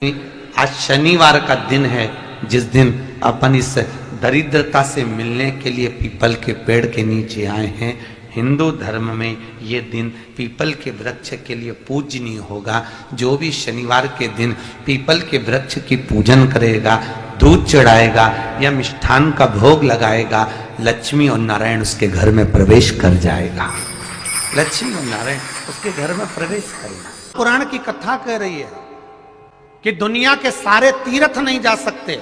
आज शनिवार का दिन है जिस दिन अपन इस दरिद्रता से मिलने के लिए पीपल के पेड़ के नीचे आए हैं। हिंदू धर्म में ये दिन पीपल के वृक्ष के लिए पूजनीय होगा। जो भी शनिवार के दिन पीपल के वृक्ष की पूजन करेगा, दूध चढ़ाएगा या मिष्ठान का भोग लगाएगा, लक्ष्मी और नारायण उसके घर में प्रवेश कर जाएगा। लक्ष्मी और नारायण उसके घर में प्रवेश करेगा। पुराण की कथा कह रही है कि दुनिया के सारे तीर्थ नहीं जा सकते,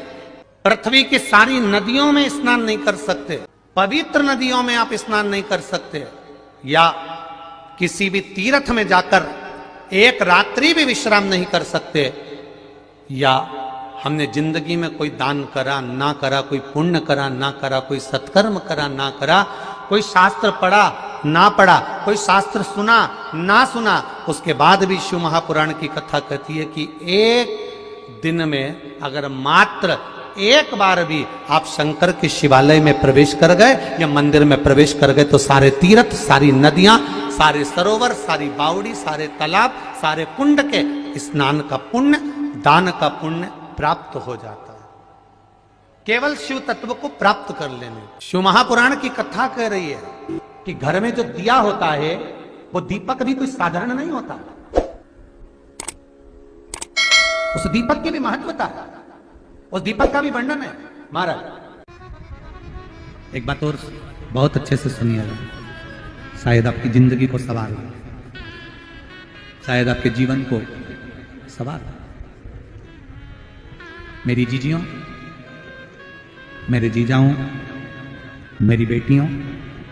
पृथ्वी की सारी नदियों में स्नान नहीं कर सकते, पवित्र नदियों में आप स्नान नहीं कर सकते, या किसी भी तीर्थ में जाकर एक रात्रि भी विश्राम नहीं कर सकते, या हमने जिंदगी में कोई दान करा ना करा, कोई पुण्य करा ना करा, कोई सत्कर्म करा ना करा, कोई शास्त्र पढ़ा ना पढ़ा, कोई शास्त्र सुना ना सुना, उसके बाद भी शिव महापुराण की कथा कहती है कि एक दिन में अगर मात्र एक बार भी आप शंकर के शिवालय में प्रवेश कर गए या मंदिर में प्रवेश कर गए तो सारे तीर्थ, सारी नदियां, सारे सरोवर, सारी बावड़ी, सारे तालाब, सारे कुंड के स्नान का पुण्य, दान का पुण्य प्राप्त हो जाता है, केवल शिव तत्व को प्राप्त कर लेने। शिव महापुराण की कथा कह रही है कि घर में जो दिया होता है वो दीपक भी कोई साधारण नहीं होता, उस दीपक की भी महत्वता है, उस दीपक का भी वर्णन है। महाराज एक बात और बहुत अच्छे से सुनिएगा, शायद आपकी जिंदगी को सवार हो, शायद आपके जीवन को सवार हो। मेरी जीजियों, मेरे जीजाओं, मेरी बेटियों,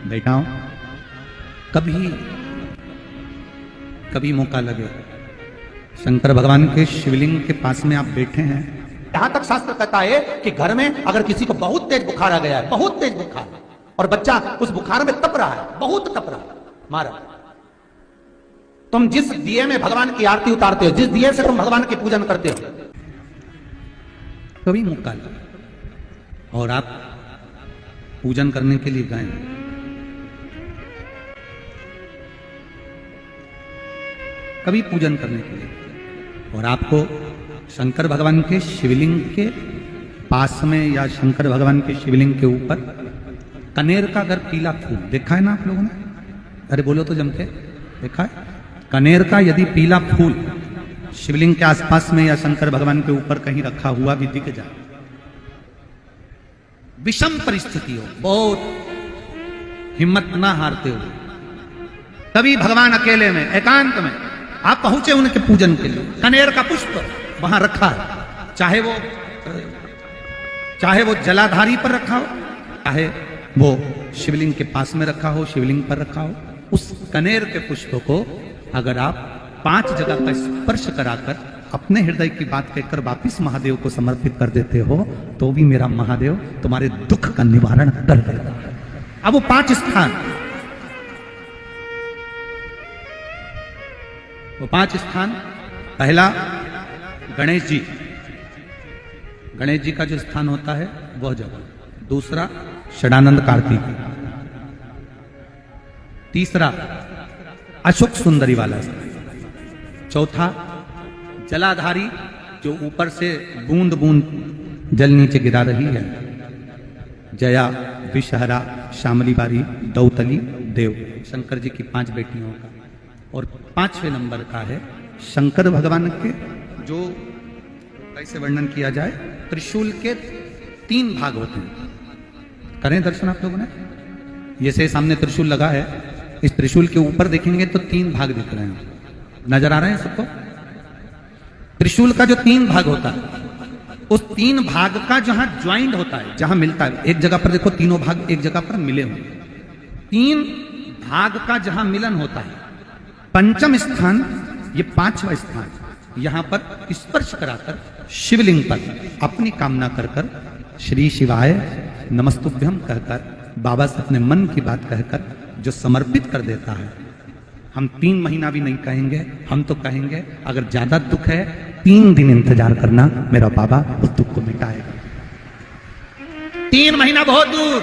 बेटाओं, कभी मौका लगे शंकर भगवान के शिवलिंग के पास में आप बैठे हैं, यहां तक शास्त्र कहता है कि घर में अगर किसी को बहुत तेज बुखार आ गया है, बहुत तेज बुखार, और बच्चा उस बुखार में तप रहा है, बहुत तप रहा है, महाराज तुम जिस दिए में भगवान की आरती उतारते हो, जिस दिए से तुम भगवान की पूजन करते हो, कभी मौका लगे और आप पूजन करने के लिए गए, कभी पूजन करने के लिए, और आपको शंकर भगवान के शिवलिंग के पास में या शंकर भगवान के शिवलिंग के ऊपर कनेर का अगर पीला फूल देखा है ना आप लोगों ने, अरे बोलो तो जमके, देखा है? कनेर का यदि पीला फूल शिवलिंग के आसपास में या शंकर भगवान के ऊपर कहीं रखा हुआ भी दिख जाए, विषम परिस्थिति हो, बहुत हिम्मत ना हारते हो, तभी भगवान अकेले में एकांत में आप पहुंचे उनके पूजन के लिए, कनेर का पुष्प वहां रखा है, चाहे वो जलाधारी पर रखा हो, चाहे वो शिवलिंग के पास में रखा हो, शिवलिंग पर रखा हो, उस कनेर के पुष्प को अगर आप 5 जगह का स्पर्श कराकर अपने हृदय की बात कहकर वापिस महादेव को समर्पित कर देते हो तो भी मेरा महादेव तुम्हारे दुख का निवारण कर देगा। अब वो 5 स्थान, वो 5 स्थान, पहला गणेश जी, गणेश जी का जो स्थान होता है वह जगह, दूसरा षडानंद कार्तिक, तीसरा अशोक सुंदरी वाला स्थान, चौथा जलाधारी जो ऊपर से बूंद बूंद जल नीचे गिरा रही है, जया, विषहरा, शामली बारी, दौतली, देव, शंकर जी की 5 बेटियों का, और 5वें नंबर का है शंकर भगवान के, जो कैसे वर्णन किया जाए, त्रिशूल के 3 भाग होते हैं। करें दर्शन आप लोगों ने, जैसे सामने त्रिशूल लगा है, इस त्रिशूल के ऊपर देखेंगे तो 3 भाग दिख रहे हैं, नजर आ रहे हैं सबको? त्रिशूल का जो 3 भाग होता है, उस 3 भाग का जहां ज्वाइंट होता है, जहां मिलता है, एक जगह पर देखो तीनों भाग एक जगह पर मिले हुए, 3 भाग का जहां मिलन होता है, 5वां स्थान, ये 5वां स्थान, यहां पर स्पर्श कराकर शिवलिंग पर अपनी कामना कर कर श्री शिवाय नमस्तुभ्यम कहकर, बाबा से अपने मन की बात कहकर जो समर्पित कर देता है, हम 3 महीना भी नहीं कहेंगे, हम तो कहेंगे अगर ज्यादा दुख है 3 दिन इंतजार करना, मेरा बाबा उस दुख को मिटाएगा। 3 महीना बहुत दूर,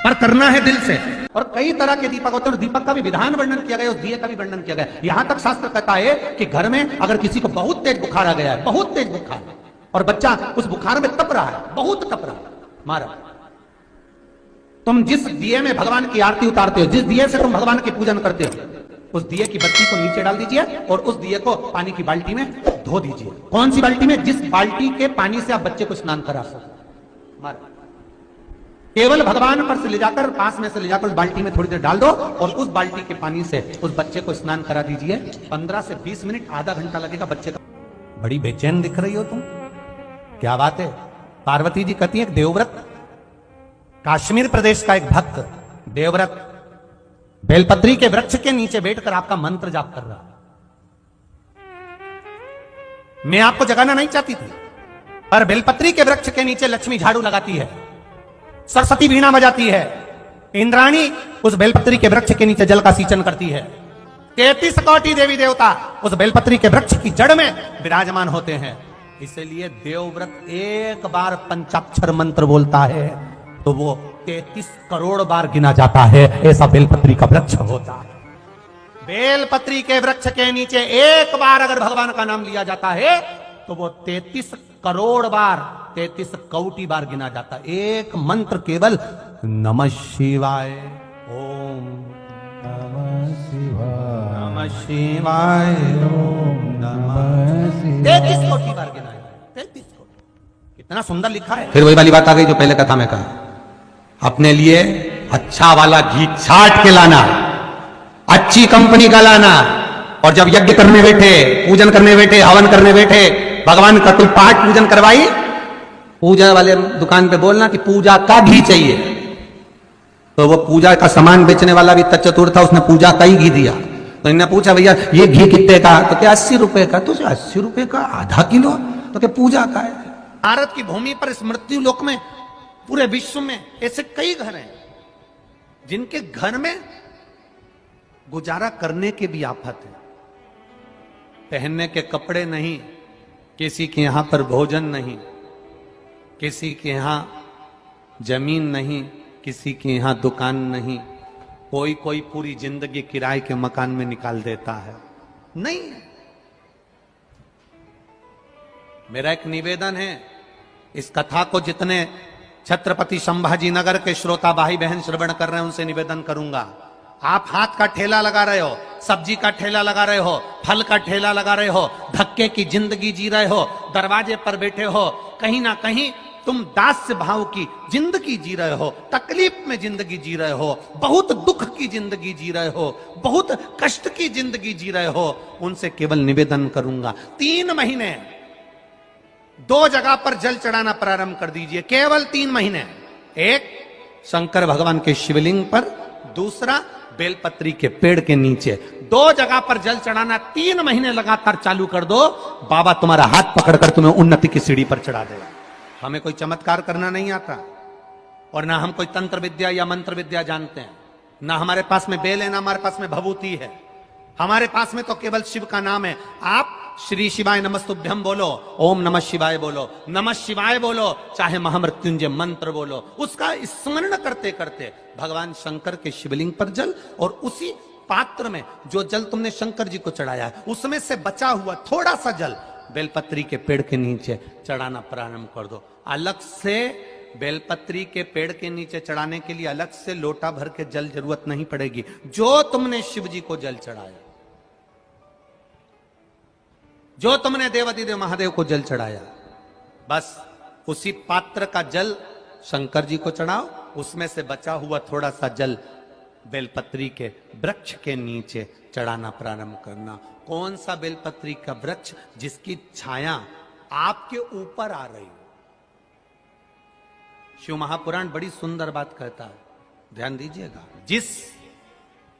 पर करना है दिल से। और कई तरह के दीपक होते हैं, दीपक का भी विधान वर्णन किया गया, उस दिए का भी वर्णन किया गया। यहां तक शास्त्र कहता है कि घर में अगर किसी को बहुत तेज बुखार आ गया है, बहुत तेज बुखार, और बच्चा उस बुखार में तप रहा है, बहुत तप रहा है, मारा, तुम जिस दिए में भगवान की आरती उतारते हो, जिस दिए से तुम भगवान की पूजन करते हो, उस दिए की बत्ती को नीचे डाल दीजिए और उस दिए को पानी की बाल्टी में धो दीजिए। कौन सी बाल्टी में? जिस बाल्टी के पानी से आप बच्चे को स्नान करा सको। मारा, केवल भगवान पर से ले जाकर, पास में से ले जाकर उस बाल्टी में थोड़ी देर डाल दो और उस बाल्टी के पानी से उस बच्चे को स्नान करा दीजिए। 15 से 20 मिनट, आधा घंटा लगेगा बच्चे का। बड़ी बेचैन दिख रही हो तुम, क्या बात है? पार्वती जी कहती है, देवव्रत, कश्मीर प्रदेश का एक भक्त देवव्रत बेलपत्री के वृक्ष के नीचे बैठकर आपका मंत्र जाप कर रहा। मैं आपको जगाना नहीं चाहती थी, पर बेलपत्री के वृक्ष के नीचे लक्ष्मी झाड़ू लगाती है, सरस्वती वीणा बजाती है, इंद्राणी उस बेलपत्री के वृक्ष के नीचे जल का सिंचन करती है, 33 कोटि देवी देवता उस बेलपत्री के वृक्ष की जड़ में विराजमान होते हैं। इसलिए देवव्रत एक बार पंचाक्षर मंत्र बोलता है तो वो 33 करोड़ बार गिना जाता है, ऐसा बेलपत्री का वृक्ष होता है। बेलपत्री के वृक्ष के नीचे एक बार अगर भगवान का नाम लिया जाता है तो वो 33 करोड़ बार, 33 कोटि बार गिना जाता है। एक मंत्र केवल नमः शिवाय, ओम नमः शिवाय, नमः शिवाय, ओम नमः शिवाय, 33 कोटि बार गिना है, 33 कोटि। कितना सुंदर लिखा है। फिर वही वाली बात आ गई जो पहले कथा में कहा, अपने लिए अच्छा वाला घी छाट के लाना, अच्छी कंपनी का लाना, और जब यज्ञ करने बैठे, पूजन करने बैठे, हवन करने बैठे, भगवान का कोई पाठ पूजन करवाई, पूजा वाले दुकान पे बोलना कि पूजा का घी चाहिए। तो वो पूजा का सामान बेचने वाला भी चतुर था, उसने पूजा का ही घी दिया। तो इन्हें पूछा, भैया ये घी कितने का? तो क्या 80 रुपए का? तो 80 रुपए का आधा किलो? तो क्या पूजा का है? भारत की भूमि पर, इस मृत्यु लोक में, पूरे विश्व में ऐसे कई घर हैं जिनके घर में गुजारा करने के भी आफत है। पहनने के कपड़े नहीं, किसी के यहां पर भोजन नहीं, किसी के यहां जमीन नहीं, किसी के यहां दुकान नहीं, कोई पूरी जिंदगी किराए के मकान में निकाल देता है। नहीं, मेरा एक निवेदन है, इस कथा को जितने छत्रपति संभाजी नगर के श्रोता भाई बहन श्रवण कर रहे हैं उनसे निवेदन करूंगा, आप हाथ का ठेला लगा रहे हो, सब्जी का ठेला लगा रहे हो, फल का ठेला लगा रहे हो, धक्के की जिंदगी जी रहे हो, दरवाजे पर बैठे हो, कहीं ना कहीं तुम दास्य भाव की जिंदगी जी रहे हो, तकलीफ में जिंदगी जी रहे हो, बहुत दुख की जिंदगी जी रहे हो, बहुत कष्ट की जिंदगी जी रहे हो, उनसे केवल निवेदन करूंगा, 3 महीने 2 जगह पर जल चढ़ाना प्रारंभ कर दीजिए, केवल 3 महीने। एक शंकर भगवान के शिवलिंग पर, दूसरा बेलपत्री के पेड़ के नीचे, 2 जगह पर जल चढ़ाना 3 महीने लगातार चालू कर दो, बाबा तुम्हारा हाथ पकड़कर तुम्हें उन्नति की सीढ़ी पर चढ़ा देगा। हमें कोई चमत्कार करना नहीं आता, और ना हम कोई तंत्र विद्या या मंत्र विद्या जानते हैं, ना हमारे पास में बेल है, ना हमारे पास में भभूति है, हमारे पास में तो केवल शिव का नाम है। आप श्री शिवाय नमस्तुभ्यम बोलो, ओम नमः शिवाय बोलो, नमः शिवाय बोलो, चाहे महामृत्युंजय मंत्र बोलो, उसका स्मरण करते करते भगवान शंकर के शिवलिंग पर जल, और उसी पात्र में जो जल तुमने शंकर जी को चढ़ाया है उसमें से बचा हुआ थोड़ा सा जल बेलपत्री के पेड़ के नीचे चढ़ाना प्रारंभ कर दो। अलग से बेलपत्री के पेड़ के नीचे चढ़ाने के लिए अलग से लोटा भर के जल जरूरत नहीं पड़ेगी। जो तुमने शिव जी को जल चढ़ाया, जो तुमने देवाधिदेव महादेव को जल चढ़ाया, बस उसी पात्र का जल शंकर जी को चढ़ाओ, उसमें से बचा हुआ थोड़ा सा जल बेलपत्री के वृक्ष के नीचे चढ़ाना प्रारंभ करना। कौन सा बेलपत्री का वृक्ष? जिसकी छाया आपके ऊपर आ रही हो। शिव महापुराण बड़ी सुंदर बात कहता है, ध्यान दीजिएगा। जिस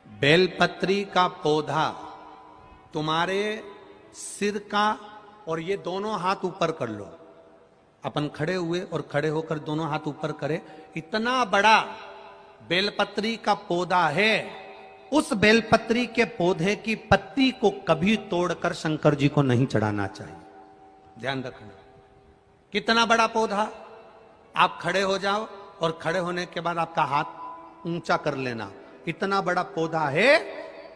बेलपत्री का पौधा तुम्हारे सिर का, और ये दोनों हाथ ऊपर कर लो, अपन खड़े हुए और खड़े होकर दोनों हाथ ऊपर करे, इतना बड़ा बेलपत्री का पौधा है, उस बेलपत्री के पौधे की पत्ती को कभी तोड़कर शंकर जी को नहीं चढ़ाना चाहिए। ध्यान रखना, कितना बड़ा पौधा। आप खड़े हो जाओ और खड़े होने के बाद आपका हाथ ऊंचा कर लेना। इतना बड़ा पौधा है,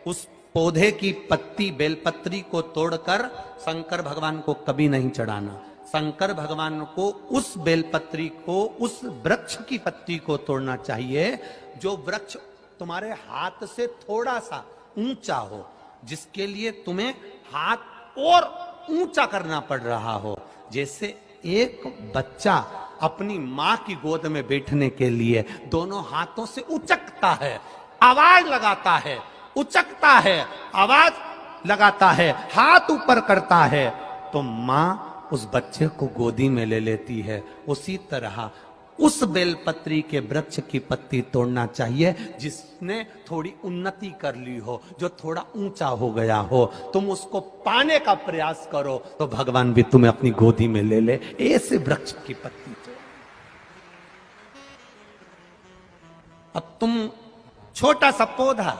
उस पौधे की पत्ती बेलपत्री को तोड़कर शंकर भगवान को कभी नहीं चढ़ाना। शंकर भगवान को उस बेलपत्री को, उस वृक्ष की पत्ती को तोड़ना चाहिए जो वृक्ष तुम्हारे हाथ से थोड़ा सा ऊंचा हो, जिसके लिए तुम्हें हाथ और ऊंचा करना पड़ रहा हो। जैसे एक बच्चा अपनी मां की गोद में बैठने के लिए दोनों हाथों से उचकता है, आवाज लगाता है, उचकता है, आवाज लगाता है, हाथ ऊपर करता है, तो मां उस बच्चे को गोदी में ले लेती है। उसी तरह उस बेलपत्री के वृक्ष की पत्ती तोड़ना चाहिए जिसने थोड़ी उन्नति कर ली हो, जो थोड़ा ऊंचा हो गया हो। तुम उसको पाने का प्रयास करो तो भगवान भी तुम्हें अपनी गोदी में ले ले। ऐसे वृक्ष की पत्ती तोड़। अब तुम छोटा सा पौधा,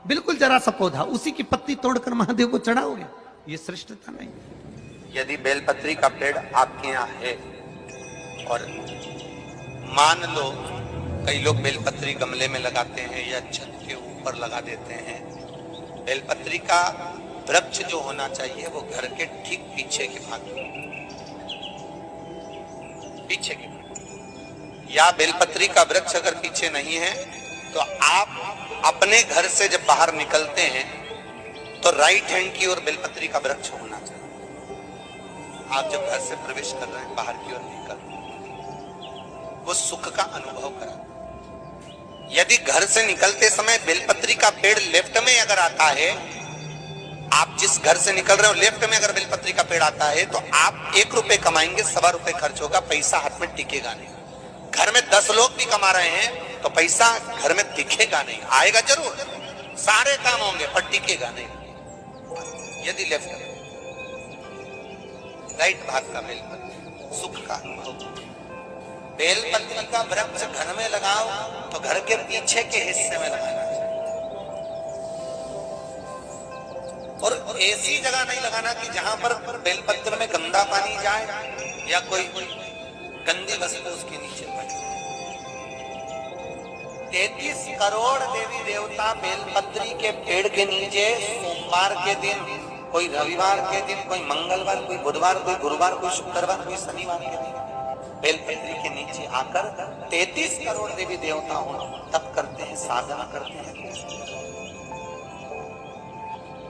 बिल्कुल जरा सा पौधा, उसी की पत्ती तोड़कर महादेव को चढ़ाओगे, ये श्रेष्ठता नहीं। यदि बेलपत्री का पेड़ आपके यहाँ है और मान लो कई लोग बेलपत्री गमले में लगाते हैं या छत के ऊपर लगा देते हैं, बेलपत्री का वृक्ष जो होना चाहिए वो घर के ठीक पीछे के भाग में, पीछे के भाग। या बेलपत्री का वृक्ष अगर पीछे नहीं है तो आप अपने घर से जब बाहर निकलते हैं तो राइट हैंड की ओर बेलपत्री का वृक्ष होना चाहिए। आप जब घर से प्रवेश कर रहे हैं, बाहर की ओर निकल, वो सुख का अनुभव करा। यदि घर से निकलते समय बेलपत्री का पेड़ लेफ्ट में अगर आता है, आप जिस घर से निकल रहे हो लेफ्ट में अगर बेलपत्री का पेड़ आता है तो आप 1 रुपए कमाएंगे, 1.25 रुपए खर्च होगा, पैसा हाथ में टिकेगा नहीं। घर में 10 लोग भी कमा रहे हैं तो पैसा घर में दिखेगा नहीं, आएगा जरूर, सारे काम होंगे पर टिकेगा नहीं। यदि लेफ्ट में राइट भाग का बेलपत्री सुख का अनुभव। बेलपत्री का वृक्ष घर में लगाओ तो घर के पीछे के हिस्से में लगाना चाहिए, और ऐसी जगह नहीं लगाना कि जहां पर बेलपत्र में गंदा पानी जाए या कोई गंदी वस्तु उसके नीचे पड़े। 33 करोड़ देवी देवता बेलपत्री के पेड़ के नीचे सोमवार के दिन, कोई रविवार के दिन, कोई मंगलवार, कोई बुधवार, कोई गुरुवार, कोई शुक्रवार, कोई शनिवार के दिन बेलपत्री के नीचे आकर 33 करोड़ देवी देवता हो तप करते हैं, साधना करते हैं।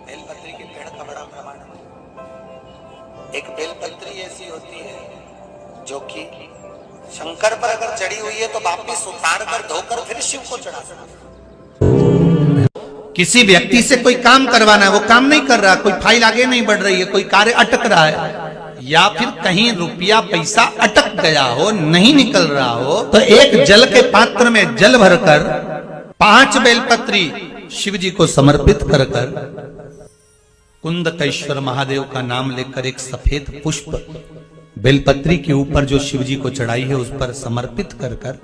बेलपत्री के पेड़ का बड़ा प्रमाण है। एक बेलपत्री ऐसी होती है जो कि शंकर पर अगर चढ़ी हुई है तो वापिस उतार कर धोकर फिर शिव को चढ़ा सकते। किसी व्यक्ति से कोई काम करवाना है, वो काम नहीं कर रहा, कोई फाइल आगे नहीं बढ़ रही है, कोई कार्य अटक रहा है, या फिर कहीं रुपया पैसा अटक गया हो, नहीं निकल रहा हो, तो एक जल के पात्र में जल भरकर 5 बेलपत्री शिव जी को समर्पित कर कुंदकेश्वर महादेव का नाम लेकर एक सफेद पुष्प बेलपत्री के ऊपर जो शिव जी को चढ़ाई है उस पर समर्पित कर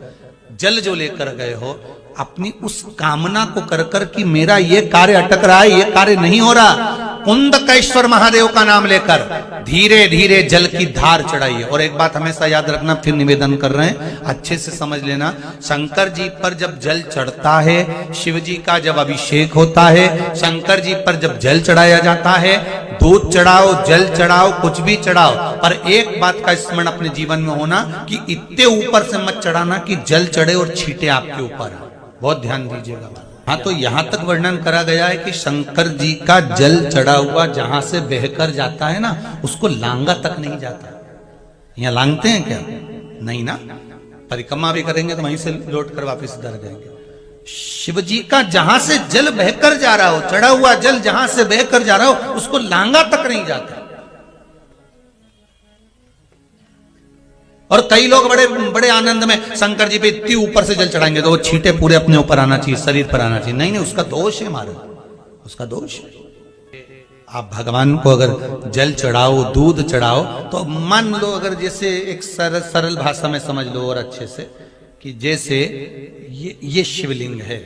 जल जो लेकर गए हो, अपनी उस कामना को कर कि मेरा ये कार्य अटक रहा है, ये कार्य नहीं हो रहा, कुंदकेश्वर महादेव का नाम लेकर धीरे धीरे जल की धार चढ़ाइए। और एक बात हमेशा याद रखना, फिर निवेदन कर रहे हैं, अच्छे से समझ लेना, शंकर जी पर जब जल चढ़ता है, शिव जी का जब अभिषेक होता है, शंकर जी पर जब जल चढ़ाया जाता है, दूध चढ़ाओ, जल चढ़ाओ, कुछ भी चढ़ाओ, पर एक बात का स्मरण अपने जीवन में होना कि इतने ऊपर से मत चढ़ाना कि जल चढ़े और छींटे आपके ऊपर। बहुत ध्यान दीजिएगा। हाँ, तो यहां तक वर्णन करा गया है कि शंकर जी का जल चढ़ा हुआ जहां से बहकर जाता है ना, उसको लांगा तक नहीं जाता। यहाँ लांगते हैं क्या? नहीं ना, परिक्रमा भी करेंगे तो वहीं से लौट कर वापिस इधर जाएंगे। शिव जी का जहां से जल बहकर जा रहा हो, चढ़ा हुआ जल जहां से बहकर जा रहा हो, उसको लांगा तक नहीं जाता। और कई लोग बड़े बड़े आनंद में शंकर जी पे इतनी ऊपर से जल चढ़ाएंगे तो वो छींटे पूरे अपने ऊपर आना चाहिए, शरीर पर आना चाहिए। नहीं, उसका दोष है महाराज, उसका दोष है। आप भगवान को अगर जल चढ़ाओ, दूध चढ़ाओ, तो मान लो अगर जैसे एक सरल भाषा में समझ लो और अच्छे से, कि जैसे ये शिवलिंग है,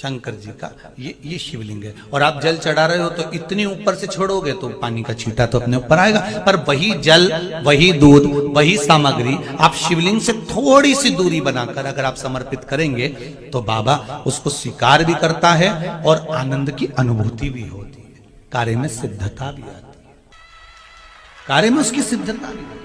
शंकर जी का ये शिवलिंग है। और आप जल चढ़ा रहे हो तो इतनी ऊपर से छोड़ोगे तो पानी का छींटा तो अपने ऊपर आएगा, पर वही जल, वही दूध, वही सामग्री आप शिवलिंग से थोड़ी सी दूरी बनाकर अगर आप समर्पित करेंगे तो बाबा उसको स्वीकार भी करता है और आनंद की अनुभूति भी होती है। कार्य में सिद्धता भी आती है, कार्य में उसकी सिद्धता भी